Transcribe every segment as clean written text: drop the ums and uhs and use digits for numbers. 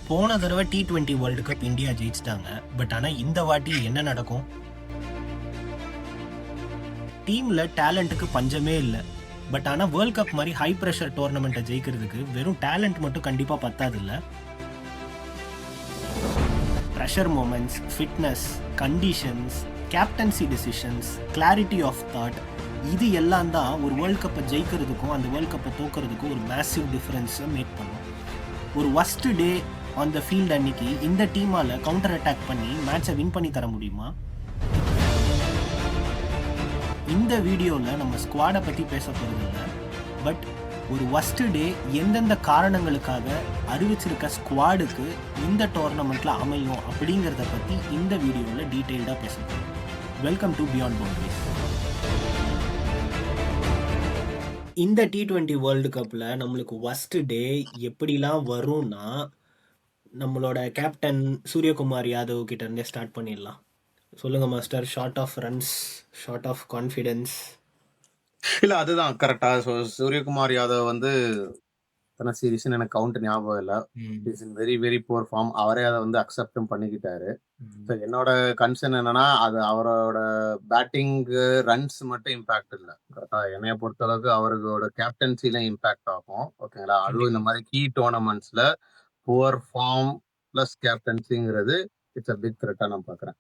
போன தடவை T20 world cup India ஜெயிச்சிட்டாங்க. பட் ஆனால் இந்த வாட்டி என்ன நடக்கும்? டீமில் டேலண்ட்டுக்கு பஞ்சமே இல்லை. பட் ஆனால் வேர்ல்ட் கப் மாதிரி ஹை ப்ரெஷர் டோர்னமெண்ட்டை ஜெயிக்கிறதுக்கு வெறும் டேலண்ட் மட்டும் கண்டிப்பாக பத்தாது இல்லை. Pressure moments, fitness, conditions, captaincy decisions, clarity of thought, இது எல்லாம் தான் ஒரு வேர்ல்ட் கப்பை ஜெயிக்கிறதுக்கும் அந்த வேர்ல்ட் கப்பை தோக்கிறதுக்கும் ஒரு மேசிவ் டிஃப்ரென்ஸை மேக் பண்ணும். ஒரு worst day on the field அன்னைக்கு இந்த டீமால் கவுண்டர் அட்டாக் பண்ணி மேட்சை வின் பண்ணி தர முடியுமா? இந்த வீடியோவில் நம்ம ஸ்குவாடை பற்றி பேச போகிறது இல்லை. பட் ஒரு ஒர்ஸ்ட் டே எந்தெந்த காரணங்களுக்காக அறிவிச்சிருக்க ஸ்குவாடுக்கு இந்த டோர்னமெண்ட்டில் அமையும் அப்படிங்கிறத பற்றி இந்த வீடியோவில் டீட்டெயில்டாக பேச போகிறோம். Welcome to beyond boundaries. இந்த T20 வேர்ல்டு கப்பில் நம்மளுக்கு ஒர்ஸ்ட் டே எப்படிலாம் வரும்னா, நம்மளோட கேப்டன் சூரியகுமார் யாதவ் கிட்ட இருந்தே ஸ்டார்ட் பண்ணிடலாம். சொல்லுங்க master. Short of runs, short of confidence. இல்ல அதுதான் கரெக்டா. சூரியகுமார் யாதவ் வந்து சீரீஸ்னு எனக்கு கவுண்ட் ஞாபகம் இல்லை. Is in very very poor form. அவரே அதை வந்து அக்செப்டும் பண்ணிக்கிட்டாரு. என்னோட கன்சர்ன் என்னன்னா, அது அவரோட பேட்டிங்கு ரன்ஸ் மட்டும் இம்பாக்ட் இல்லை. கரெக்டா என்னைய பொறுத்த அளவுக்கு அவரோட கேப்டன்சில இம்பாக்ட் ஆகும். ஓகேங்களா, அதுவும் இந்த மாதிரி கீ டோர்னமெண்ட்ஸ்ல புவர் ஃபார்ம் பிளஸ் கேப்டன்சிங்கிறது இட்ஸ் அ பிக் த்ரெட்டா நான் பாக்குறேன்.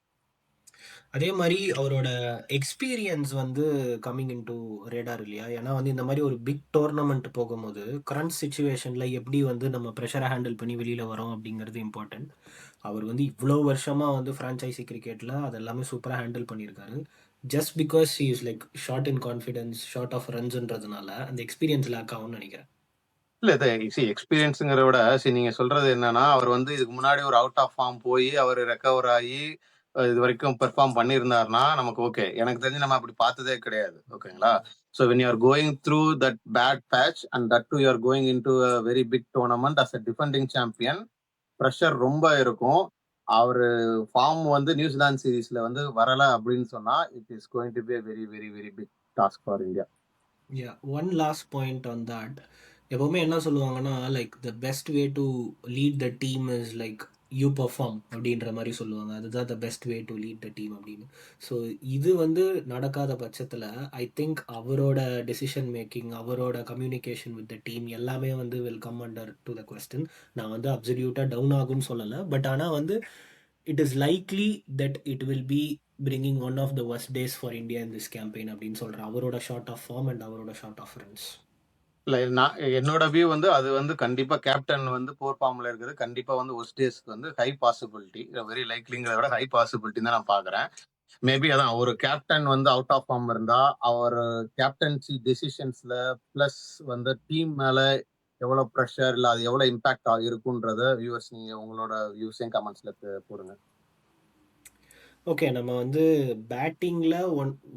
அதே மாதிரி அவரோட எக்ஸ்பீரியன்ஸ் வந்து கம்மிங் இன் டு ரேடார் இல்லையா? ஏன்னா வந்து இந்த மாதிரி ஒரு பிக் டோர்னமெண்ட் போகும்போது கரண்ட் சுச்சுவேஷனில் எப்படி வந்து நம்ம ப்ரெஷரை ஹேண்டில் பண்ணி வெளியில் வரோம் அப்படிங்கிறது இம்பார்ட்டன்ட். அவர் வந்து இவ்வளோ வருஷமாக வந்து ஃப்ரான்ச்சைசி கிரிக்கெட்டில் அதெல்லாமே சூப்பராக ஹேண்டில் பண்ணியிருக்காரு. Just because he is like short in confidence, short of ரன்ஸ்ன்றதுனால அந்த எக்ஸ்பீரியன்ஸ் லேக் ஆகும்னு நினைக்கிறேன். இல்ல எக்ஸ்பீரியன்ஸுங்கிறத விட நீங்க சொல்றது என்னன்னா, அவர் வந்து இதுக்கு முன்னாடி ஒரு அவுட் ஆஃப் ஃபார்ம் போய் அவர் ரெக்கவர் ஆகி இது வரைக்கும் பெர்ஃபார்ம் பண்ணியிருந்தாருன்னா நமக்கு ஓகே. எனக்கு தெரிஞ்சு நம்ம அப்படி பார்த்ததே கிடையாது. ஓகேங்களா. So when you are going through that bad patch and that too you are going into a very big tournament as a defending champion, pressure ரொம்ப இருக்கும். அவரு ஃபார்ம் வந்து நியூசிலாந்து சீரீஸ்ல வந்து வரல அப்படின்னு சொன்னா it is going to be a very very very big task for India. One last point on that. எப்போவுமே என்ன சொல்லுவாங்கன்னா, like the best way to lead the team is like you perform அப்படின்ற மாதிரி சொல்லுவாங்க. அதுதான் the best way to lead the team அப்படின்னு. So இது வந்து நடக்காத பட்சத்தில் ஐ திங்க் அவரோட டெசிஷன் மேக்கிங், அவரோட கம்யூனிகேஷன் வித் த டீம் எல்லாமே வந்து will come under to the question. நான் வந்து அப்சல்யூட்டாக டவுன் ஆகும்னு சொல்லலை. பட் ஆனால் வந்து it is likely that it will be bringing one of the worst days for India in this campaign அப்படின்னு சொல்கிறேன். அவரோட ஷார்ட் ஆஃப் ஃபார்ம் அண்ட் அவரோட ஷார்ட் ஆஃப் ரன்ஸ். இல்ல நான் என்னோட வியூ வந்து அது வந்து கண்டிப்பா கேப்டன் வந்து போர் ஃபார்ம்ல இருக்கிறது கண்டிப்பா வந்து ஒஸ்டேஸ்க்கு வந்து ஹை பாசிபிலிட்டி, வெரி லைக்லிங்கிறத விட ஹை பாசிபிலிட்டி தான் நான் பாக்குறேன். மேபி அதான் ஒரு கேப்டன் வந்து அவுட் ஆஃப் ஃபார்ம் இருந்தா அவர் கேப்டன்சி டெசிஷன்ஸ்ல பிளஸ் வந்து டீம் மேல எவ்வளவு ப்ரெஷர் இல்ல அது எவ்வளவு இம்பாக்ட் இருக்குன்றத வியூவர்ஸ் நீங்க உங்களோட வியூஸையும் கமெண்ட்ஸ்ல போடுங்க. ஓகே, நம்ம வந்து பேட்டிங்கில்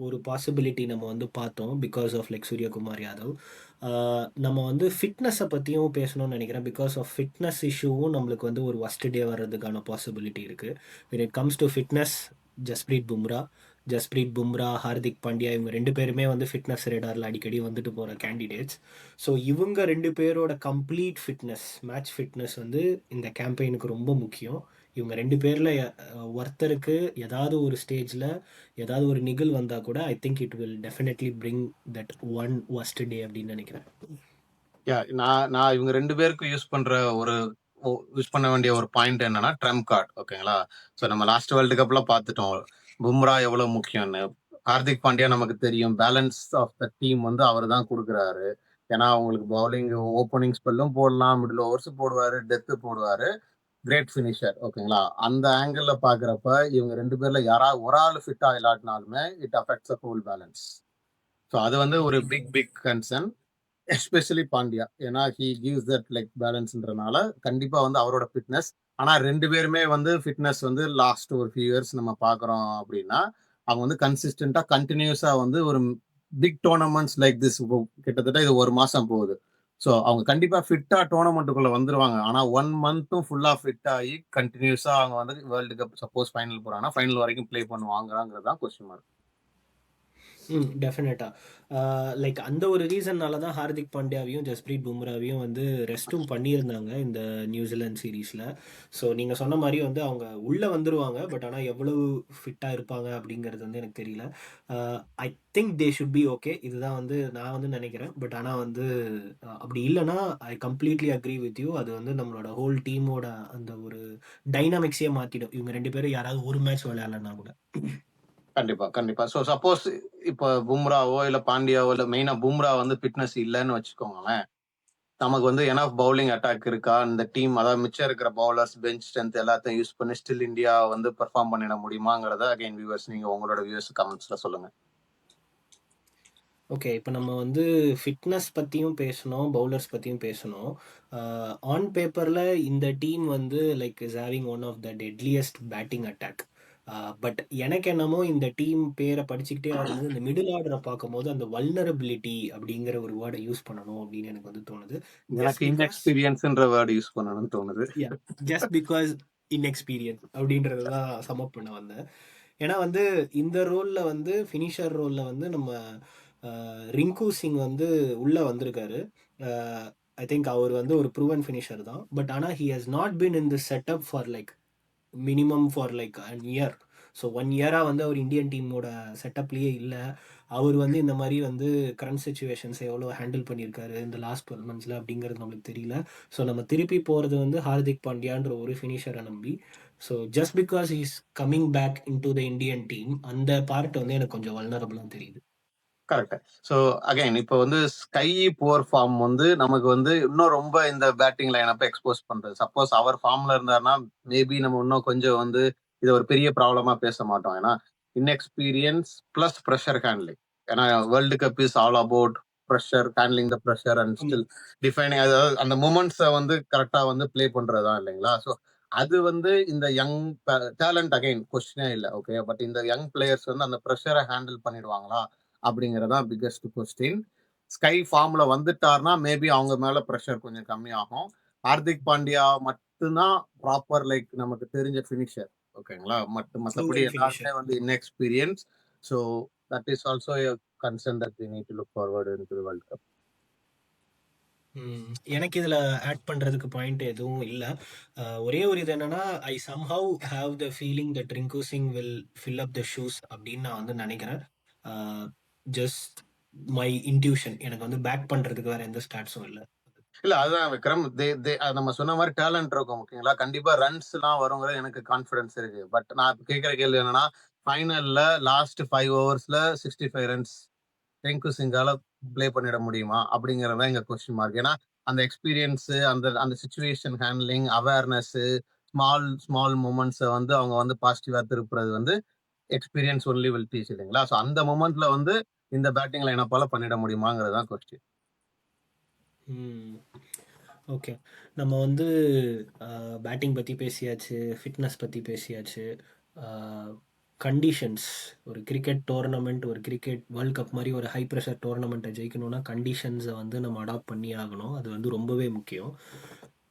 ஒரு பாசிபிலிட்டி நம்ம வந்து பார்த்தோம் because of like Suryakumar Yadav. நம்ம வந்து ஃபிட்னஸை பற்றியும் பேசணும்னு நினைக்கிறேன். பிகாஸ் ஆஃப் ஃபிட்னஸ் இஷ்யூவும் நம்மளுக்கு வந்து ஒரு ஒர்ஸ்ட் டே வர்றதுக்கான பாசிபிலிட்டி இருக்குது. when it comes to fitness, Jasprit Bumrah, Hardik Pandya, இவங்க ரெண்டு பேருமே வந்து ஃபிட்னஸ் ரேடாரில் அடிக்கடி வந்துட்டு போகிற கேண்டிடேட்ஸ். ஸோ இவங்க ரெண்டு பேரோட கம்ப்ளீட் ஃபிட்னஸ், மேட்ச் ஃபிட்னஸ் வந்து இந்த கேம்பெயினுக்கு ரொம்ப முக்கியம். இவங்க ரெண்டு பேரில் ஒருத்தருக்கு ஏதாவது ஒரு ஸ்டேஜில் ஏதாவது ஒரு நிகழ் வந்தால் கூட I think it will definitely bring that one worst day அப்படின்னு நினைக்கிறேன். நான் இவங்க ரெண்டு பேருக்கு யூஸ் பண்ண வேண்டிய ஒரு பாயிண்ட் என்னன்னா ட்ரம்ப் கார்டு. ஓகேங்களா. ஸோ நம்ம லாஸ்ட் வேர்ல்டு கப்ல பார்த்துட்டோம் பும்ரா எவ்வளவு முக்கியம்னு. ஹார்திக் பாண்டியா நமக்கு தெரியும், பேலன்ஸ் ஆஃப் த டீம் வந்து அவர் தான் கொடுக்குறாரு. ஏன்னா அவங்களுக்கு பவுலிங் ஓப்பனிங் ஸ்பெல்லும் போடலாம், மிடில் ஓவர்ஸ் போடுவாரு, டெத்து போடுவாரு, கிரேட் ஃபினிஷர். ஓகேங்களா. அந்த ஆங்கிள் பாக்குறப்ப இவங்க ரெண்டு பேர்ல யாராவது ஒரு ஆள் ஃபிட்டா இல்லாட்டினாலுமே it affects a whole balance. So அது வந்து ஒரு big big concern, especially Pandya. ஏன்னா ஹி கிவ்ஸ் தட் லைக் பேலன்ஸ்ன்றனால கண்டிப்பா வந்து அவரோட ஃபிட்னஸ். ஆனா ரெண்டு பேருமே வந்து ஃபிட்னஸ் வந்து லாஸ்ட் ஒரு ஃபியூ இயர்ஸ் நம்ம பாக்குறோம் அப்படின்னா அவங்க வந்து கன்சிஸ்டன்டா கண்டினியூஸா வந்து ஒரு பிக் டோர்னமெண்ட்ஸ் லைக் திஸ் கிட்டத்தட்ட இது ஒரு மாசம் போகுது. ஸோ அவங்க கண்டிப்பா ஃபிட்டா டோர்னமெண்ட்டுக்குள்ள வந்துருவாங்க. ஆனா 1 மந்த்தும் ஃபுல்லா ஃபிட் ஆகி கண்டினியூஸா அவங்க வந்து வேர்ல்டு கப் சப்போஸ் ஃபைனல் போறாங்கன்னா ஃபைனல் வரைக்கும் பிளே பண்ணுவாங்கிறது தான் கொஸ்டின் மார்க். டெஃபினட்டா. லைக் அந்த ஒரு ரீசன்னால தான் ஹார்திக் பாண்டியாவையும், ஜஸ்பிரீத் பும்ராவையும் வந்து ரெஸ்ட்டும் பண்ணியிருந்தாங்க இந்த நியூசிலாந்து சீரீஸ்ல. ஸோ நீங்க சொன்ன மாரி வந்து அவங்க உள்ள வந்துருவாங்க. பட் ஆனா எவ்வளவு ஃபிட்டா இருப்பாங்க அப்படிங்கிறது வந்து எனக்கு தெரியல. I think they should be okay. இதுதான் வந்து நான் வந்து நினைக்கிறேன். பட் ஆனா வந்து அப்படி இல்லன்னா, I completely agree with you. அது வந்து நம்மளோட ஹோல் டீமோட அந்த ஒரு டைனாமிக்ஸையே மாத்திடும். இவங்க 2 பேரும் யாராவது ஒரு மேட்ச் விளையாடலன்னா கூட. கண்டிப்பா, கண்டிப்பா. சோ சப்போஸ் இப்ப பும்ராவோ, இல்ல பாண்டியாவோ, இல்ல மெயினா பும்ரா வந்து ஃபிட்னஸ் இல்லன்னு வச்சுக்கோங்களேன். நமக்கு வந்து எனஃப் பவுலிங் அட்டாக் இருக்கா? இந்த டீம் அதாவது மிச்சம் இருக்கிற பவுலர்ஸ், பெஞ்ச் ஸ்ட்ரென்த் எல்லாத்தையும் யூஸ் பண்ணி ஸ்டில் இந்தியா வந்து பெர்ஃபார்ம் பண்ணிட முடியுமாங்கிறத அகைன் வியூவர்ஸ் நீங்க உங்களோட வியூவர்ஸ் கமெண்ட்ஸ்ல சொல்லுங்க. ஓகே. இப்ப நம்ம வந்து ஃபிட்னஸ் பத்தியும் பேசணும், பவுலர்ஸ் பத்தியும் பேசணும். ஆன் பேப்பர்ல இந்த டீம் வந்து like is having one of the deadliest batting attack. But எனக்கு என்னமோ இந்த டீம் பேரை படிச்சுக்கிட்டே வரும்போது, இந்த மிடில் ஆர்டரை பார்க்கும்போது அந்த வல்னரபிலிட்டி அப்படிங்கிற ஒரு வேர்டை யூஸ் பண்ணணும் அப்படின்னு எனக்கு வந்து தோணுது. ஜஸ்ட் எனக்கு பிகாஸ் இன்எக்ஸ்பீரியன்ஸ்ன்ற வேர்ட் யூஸ் பண்ணணும்னு தோணுது. யா ஜஸ்ட் பிகாஸ் இன்எக்ஸ்பீரியன்ஸ் அப்படின்றது தான் சமப் பண்ண வந்தேன். ஏன்னா வந்து இந்த ரோல்ல வந்து ஃபினிஷர் ரோல்ல வந்து நம்ம ரிங்கு சிங் வந்து உள்ள வந்திருக்காரு. ஐ திங்க் அவர் வந்து ஒரு ப்ரூவன் ஃபினிஷர் தான். பட் ஆனால் he has not been in this setup for like minimum for like an year. So 1 இயராக வந்து அவர் இந்தியன் டீமோட செட்டப்லேயே இல்லை. அவர் வந்து இந்த மாதிரி வந்து கரண்ட் சுச்சுவேஷன்ஸ் எவ்வளோ ஹேண்டில் பண்ணியிருக்காரு இந்த லாஸ்ட் 12 மந்த்ஸில் அப்படிங்கிறது நம்மளுக்கு தெரியல. ஸோ நம்ம திருப்பி போகிறது வந்து ஹார்திக் பாண்டியான்ற ஒரு ஃபினிஷரை நம்பி. So just because is coming back into the Indian team, அந்த பார்ட் வந்து எனக்கு கொஞ்சம் வல்னரபுளாக தெரியுது. கரெக்ட். சோ அகைன் இப்ப வந்து ஸ்கை புவர் ஃபார்ம் வந்து நமக்கு வந்து இன்னும் ரொம்ப இந்த பேட்டிங் லைனப்ப எக்ஸ்போஸ் பண்றது. சப்போஸ் அவர் ஃபார்ம்ல இருந்தாருன்னா மேபி நம்ம இன்னும் கொஞ்சம் வந்து இது ஒரு பெரிய ப்ராப்ளமா பேச மாட்டோம். ஏன்னா இன்எக்ஸ்பீரியன்ஸ் பிளஸ் ப்ரெஷர் ஹேண்ட்லிங். ஏன்னா world cup is all about pressure, handling the pressure and still defining, அதாவது அந்த மூமெண்ட்ஸை வந்து கரெக்டா வந்து பிளே பண்றதுதான் இல்லைங்களா? ஸோ அது வந்து இந்த யங் டேலண்ட் அகைன் கொஸ்டினே இல்லை. ஓகே, பட் இந்த யங் பிளேயர்ஸ் வந்து அந்த ப்ரெஷரை ஹேண்டில் பண்ணிடுவாங்களா அப்படிங்கறதா பிக்கஸ்ட் கொஸ்டின். ஸ்கை ஃபார்ம்ல வந்துட்டார்னா மேபி அவங்க மேல ப்ரெஷர் கொஞ்சம் கம்மியாகும். ஹார்திக் பாண்டியா மட்டும்தான் ப்ராப்பர் லைக் நமக்கு தெரிஞ்ச ஃபினிஷர். ஓகேங்களா? மற்றபடி ப்ரூவன் எல்லாருமே ஃபினிஷர். வந்து inexperience. So that is also a concern that we need to look forward into the World Cup. எனக்கு இதில் ஆட் பண்ணுறதுக்கு பாயிண்ட் எதுவும் இல்லை. ஒரே ஒரு இது என்னன்னா, I somehow have the feeling that Rinku Singh will fill up the shoes அப்படின்னு நான் வந்து நினைக்கிறேன். Just my intuition. எனக்கு வந்து பேக் பண்ணுறதுக்கு வேற எந்த ஸ்டாட்ஸும் இல்லை. இல்ல அதுதான் விக்ரம். நம்ம சொன்ன மாதிரி டேலண்ட் இருக்கும். ஓகேங்களா? கண்டிப்பா ரன்ஸ் எல்லாம் வருங்கிறது எனக்கு கான்பிடன்ஸ் இருக்கு. பட் நான் கேட்கிற கேள்வி என்னன்னா, ஃபைனல்ல லாஸ்ட் 5 ஓவர்ஸ்ல 65 ரன்ஸ் ரிங்கு சிங்கால பிளே பண்ணிட முடியுமா அப்படிங்கறத எங்க கொஸ்டின் மார்க். ஏன்னா அந்த எக்ஸ்பீரியன்ஸ், அந்த அந்த situation handling, awareness, small small மூமெண்ட்ஸை வந்து அவங்க வந்து பாசிட்டிவா திருப்புறது வந்து எக்ஸ்பீரியன்ஸ் ஒன்லி வில் டீச் இல்லைங்களா? ஸோ அந்த மூமெண்ட்ல வந்து இந்த பேட்டிங் லைனப்பால பண்ணிட முடியுமாங்கிறது தான் கொஸ்டின். ஓகே. நம்ம வந்து பேட்டிங் பற்றி பேசியாச்சு, ஃபிட்னஸ் பற்றி பேசியாச்சு. கண்டிஷன்ஸ், ஒரு கிரிக்கெட் டோர்னமெண்ட், ஒரு கிரிக்கெட் வேர்ல்ட் கப் மாதிரி ஒரு ஹை ப்ரெஷர் டோர்னமெண்ட்டை ஜெயிக்கணும்னா கண்டிஷன்ஸை வந்து நம்ம அடாப்ட் பண்ணி ஆகணும். அது வந்து ரொம்பவே முக்கியம்.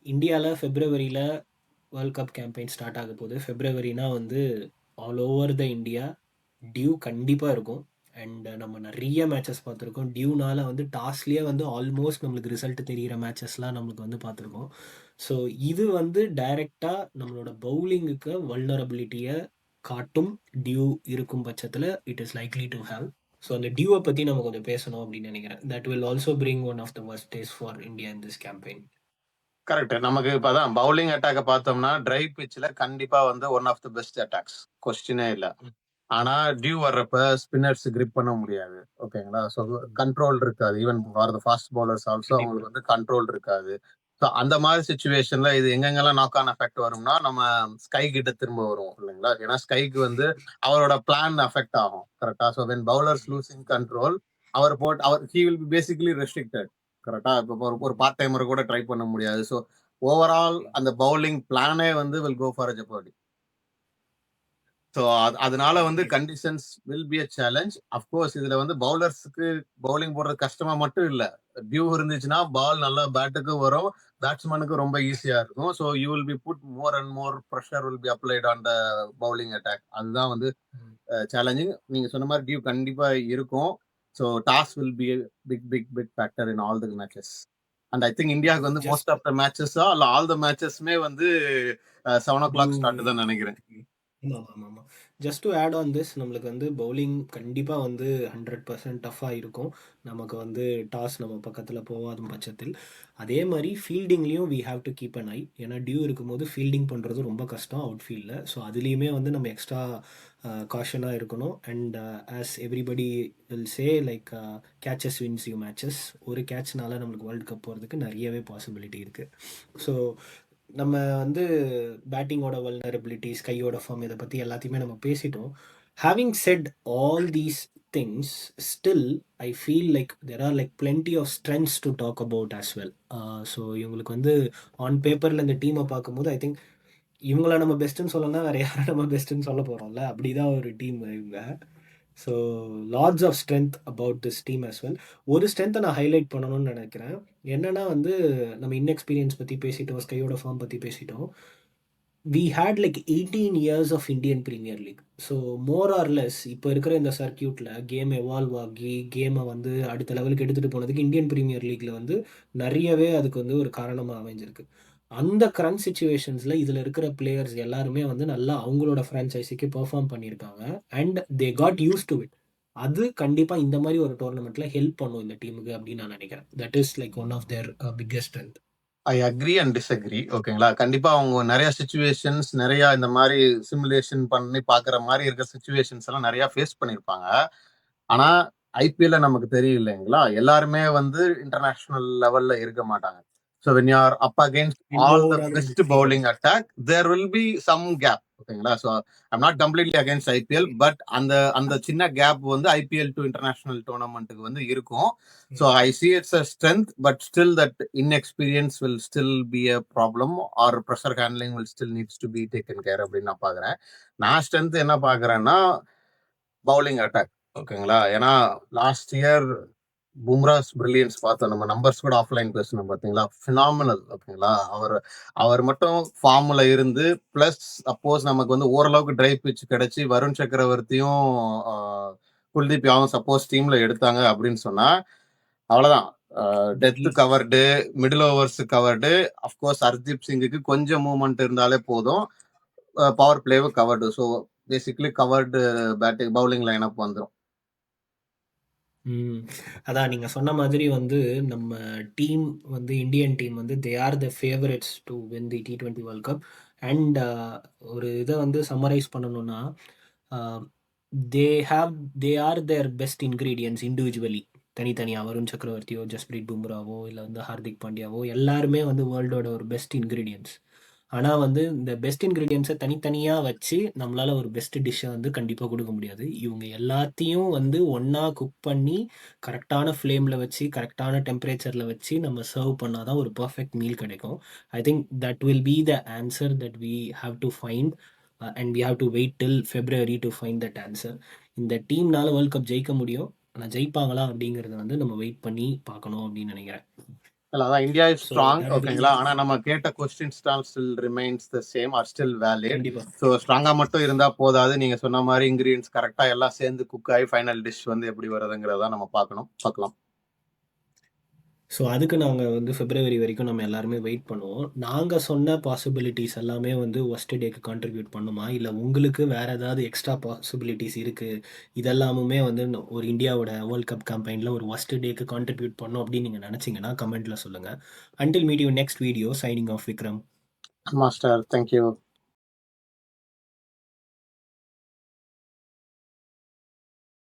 இந்தியாவில் ஃபெப்ரவரியில் வேர்ல்ட் கப் கேம்பெயின் ஸ்டார்ட் ஆக போகுது. ஃபெப்ரவரினா வந்து all over the India dew கண்டிப்பாக இருக்கும். அண்ட் நம்ம நிறைய மேட்சஸ் பார்த்துருக்கோம். டியூனால வந்து டாஸ்லேயே வந்து ஆல்மோஸ்ட் நம்மளுக்கு ரிசல்ட் தெரிகிற மேட்சஸ்லாம் நம்மளுக்கு வந்து பார்த்துருக்கோம். ஸோ இது வந்து டைரெக்டாக நம்மளோட பவுலிங்குக்கு வல்னரபிலிட்டியை காட்டும். டியூ இருக்கும் பட்சத்தில் it is likely to have. So அந்த டியூவை பற்றி நம்ம கொஞ்சம் பேசணும் அப்படின்னு நினைக்கிறேன். That will also bring one of the worst days for India in this campaign. Correct. நமக்கு இப்பதான் பவுலிங் அட்டாக்க பார்த்தோம்னா ட்ரை பிட்ச்ல கண்டிப்பா வந்து one of the best attacks, கொஸ்டினே இல்ல. ஆனா டியூ வர்றப்ப ஸ்பின்னர்ஸ் கிரிப் பண்ண முடியாது. ஓகேங்களா? ஸோ கண்ட்ரோல் இருக்காது. Even for the fast bowlers also அவங்களுக்கு வந்து கண்ட்ரோல் இருக்காது. ஸோ அந்த மாதிரி சுச்சுவேஷன்ல இது எங்கெங்கெல்லாம் நாக் ஆன் எஃபெக்ட் வரும்னா நம்ம ஸ்கை கிட்ட திரும்ப வரும் இல்லைங்களா? ஏன்னா ஸ்கைக்கு வந்து அவரோட பிளான் அஃபெக்ட் ஆகும். கரெக்டா? So when bowlers losing control, அவர் he will be basically restricted. கரெக்டா? இப்போ ஒரு பார்ட் டைமர் கூட ட்ரை பண்ண முடியாது. ஸோ ஓவரால் அந்த பவுலிங் பிளானே வந்து வில் கோ ஃபார் ஜெப்பர்டி. ஸோ அதனால வந்து conditions will be a challenge. Of course இதுல வந்து பவுலர்ஸ்க்கு பவுலிங் போடுறது கஷ்டமா மட்டும் இல்ல. டியூ இருந்துச்சுன்னா பால் நல்லா பேட்டுக்கு வரும், பேட்ஸ்மேனுக்கு ரொம்ப ஈஸியா இருக்கும். So you will be put more and more pressure will be applied on the bowling attack. அதுதான் வந்து சேலஞ்சிங். நீங்க சொன்ன மாதிரி டியூ கண்டிப்பா இருக்கும். So toss will be big factor in all the matches. And I think இந்தியாவுக்கு வந்து most just of the மேட்சஸா இல்ல ஆல் த மேட்சஸ்மே வந்து 7 o'clock டியூ. ஸ்டார்ட் தான் நினைக்கிறேன். ஆமாம். Just to add on this, நம்மளுக்கு வந்து பவுலிங் கண்டிப்பாக வந்து 100% டஃப்பாக இருக்கும். நமக்கு வந்து டாஸ் நம்ம பக்கத்தில் போகாத பட்சத்தில். அதே மாதிரி ஃபீல்டிங்லேயும் we have to keep an eye. ஏன்னா டியூ இருக்கும்போது ஃபீல்டிங் பண்ணுறது ரொம்ப கஷ்டம் அவுட் ஃபீல்டில். ஸோ அதுலேயுமே வந்து நம்ம எக்ஸ்ட்ரா காஷனாக இருக்கணும். And as everybody will say like catches wins you matches. ஒரு கேட்ச்னால நம்மளுக்கு வேர்ல்டு கப் போகிறதுக்கு நிறையவே பாசிபிலிட்டி இருக்குது. ஸோ நம்ம வந்து பேட்டிங்கோட வல்னரபிலிட்டிஸ், கையோட ஃபார்ம், இதை பற்றி எல்லாத்தையுமே நம்ம பேசிட்டோம். Having said all these things, still I feel like there are like plenty of strengths to talk about as well. So இவங்களுக்கு வந்து ஆன் பேப்பரில் இந்த டீமை பார்க்கும்போது ஐ திங்க் இவங்கள நம்ம பெஸ்ட்டுன்னு சொல்லணும்னா வேறு யாரை நம்ம பெஸ்ட்டுன்னு சொல்ல போகிறோம்ல, அப்படி தான் ஒரு டீம் இவங்க. So lots of strength about this team as well. ஒரு ஸ்ட்ரென்த்தை நான் ஹைலைட் பண்ணணும்னு நினைக்கிறேன். என்னன்னா வந்து நம்ம இன்எக்ஸ்பீரியன்ஸ் பற்றி பேசிட்டோம், ஸ்கையோட ஃபார்ம் பற்றி பேசிட்டோம். We had like 18 years of Indian Premier League. So more or less இப்போ இருக்கிற இந்த சர்க்கியூட்டில் கேம் எவால்வ் ஆகி கேமை வந்து அடுத்த லெவலுக்கு எடுத்துகிட்டு போனதுக்கு இந்தியன் பிரீமியர் லீக்கில் வந்து நிறையவே அதுக்கு வந்து ஒரு காரணமாக அமைஞ்சிருக்கு. அந்த கரண்ட் சுச்சுவேஷன்ஸில் இதில் இருக்கிற பிளேயர்ஸ் எல்லாருமே வந்து நல்லா அவங்களோட ஃப்ரான்ச்சைஸிக்கு பெர்ஃபார்ம் பண்ணியிருக்காங்க. And they got use to it. அது கண்டிப்பாக இந்த மாதிரி ஒரு டோர்னமெண்ட்டில் ஹெல்ப் பண்ணும் இந்த டீமுக்கு அப்படின்னு நான் நினைக்கிறேன். That is like one of their biggest strength. I agree and disagree. ஓகேங்களா, கண்டிப்பா அவங்க நிறைய சுச்சுவேஷன்ஸ், நிறைய இந்த மாதிரி சிமுலேஷன் பண்ணி பாக்குற மாதிரி இருக்கிற சுச்சுவேஷன்ஸ் எல்லாம் நிறைய ஃபேஸ் பண்ணிருப்பாங்க. ஆனா ஐபிஎல்ல நமக்கு தெரியும் இல்லைங்களா, எல்லாருமே வந்து இன்டர்நேஷனல் லெவல்ல இருக்க மாட்டாங்க. So when you are up against all the best bowling attack, there will be some gap. ஓகேங்களா, so I'm not completely against IPL, but அந்த அந்த சின்ன கேப் வந்து ஐபிஎல் டு இன்டர்நேஷனல் டோர்னமெண்ட்டுக்கு வந்து இருக்கும். So I see it's a strength, but still that inexperience will still be a problem, or pressure handling will still needs to be taken care அப்படின்னு நான் பாக்குறேன். நான் ஸ்ட்ரென்த் என்ன பாக்குறேன்னா பவுலிங் அட்டாக். ஓகேங்களா, ஏன்னா லாஸ்ட் இயர் பும்ராஸ் பிரில்லியன்ஸ் பார்த்தோம். நம்ம numbers கூட ஆஃப்லைன் பேசணும் பார்த்தீங்களா, ஃபினாமினல். ஓகேங்களா, அவர் மட்டும் ஃபார்ம்ல இருந்து பிளஸ் சப்போஸ் நமக்கு வந்து ஓரளவுக்கு ட்ரை பிச் கிடைச்சி வருண் சக்கரவர்த்தியும் குல்தீப் யாவும் சப்போஸ் டீம்ல எடுத்தாங்க அப்படின்னு சொன்னா அவ்வளவுதான். Death covered, middle overs covered. Of course Hardeep சிங்குக்கு கொஞ்சம் மூவ்மெண்ட் இருந்தாலே போதும், பவர் பிளேவும் covered. So basically covered batting bowling line up வந்துடும். அதான் நீங்கள் சொன்ன மாதிரி வந்து நம்ம டீம் வந்து இந்தியன் டீம் வந்து they are the favourites to win the T20 world cup. And ஒரு இதை வந்து சம்மரைஸ் பண்ணணும்னா, they are their best ingredients individually. தனித்தனியாக வருண் சக்கரவர்த்தியோ, ஜஸ்பிரீத் பும்ராவோ, இல்லை வந்து ஹார்திக் பாண்டியாவோ எல்லாருமே வந்து வேர்ல்டோட ஒரு பெஸ்ட் இன்க்ரீடியன்ஸ். ஆனால் வந்து இந்த பெஸ்ட் இன்க்ரீடியன்ஸை தனித்தனியாக வச்சு நம்மளால் ஒரு பெஸ்ட் டிஷ்ஷை வந்து கண்டிப்பாக கொடுக்க முடியாது. இவங்க எல்லாத்தையும் வந்து ஒன்றா குக் பண்ணி கரெக்டான ஃப்ளேமில் வச்சு கரெக்டான டெம்பரேச்சரில் வச்சு நம்ம சர்வ் பண்ணால் தான் ஒரு பர்ஃபெக்ட் மீல் கிடைக்கும். I think that will be the answer that we have to find. And we have to wait till February to find that answer. இந்த டீம்னால வேர்ல்ட் கப் ஜெயிக்க முடியும். ஆனால் ஜெயிப்பாங்களா அப்படிங்கிறத வந்து நம்ம வெயிட் பண்ணி பார்க்கணும் அப்படின்னு நினைக்கிறேன். அதான் இந்தியா இஸ் ஸ்ட்ராங். ஓகேங்களா, ஆனா நம்ம கேட்ட questions still remains the same are still valid. So ஸ்ட்ராங்கா மட்டும் இருந்தா போதாது, நீங்க சொன்ன மாதிரி இன்கிரீடியன்ஸ் கரெக்டா எல்லாம் சேர்ந்து குக் ஆகி ஃபைனல் டிஷ் வந்து எப்படி வருதுங்கிறத நம்ம பார்க்கலாம். ஸோ அதுக்கு நாங்கள் வந்து ஃபெப்ரவரி வரைக்கும் நம்ம எல்லாருமே வெயிட் பண்ணுவோம். நாங்கள் சொன்ன பாசிபிலிட்டிஸ் எல்லாமே வந்து ஒஸ்ட் டேக்கு கான்ட்ரிபியூட் பண்ணுமா, இல்லை உங்களுக்கு வேறு ஏதாவது எக்ஸ்ட்ரா பாசிபிலிட்டிஸ் இருக்குது, இதெல்லாமுமே வந்து ஒரு இந்தியாவோட வேர்ல்ட் கப் கேம்பெயினில் ஒரு ஒஸ்ட் டேக்கு கான்ட்ரிபியூட் பண்ணும் அப்படின்னு நீங்கள் நினச்சிங்கன்னா கமெண்ட்டில் சொல்லுங்கள். Until meet you next video. Signing off Vikram. Master, thank you.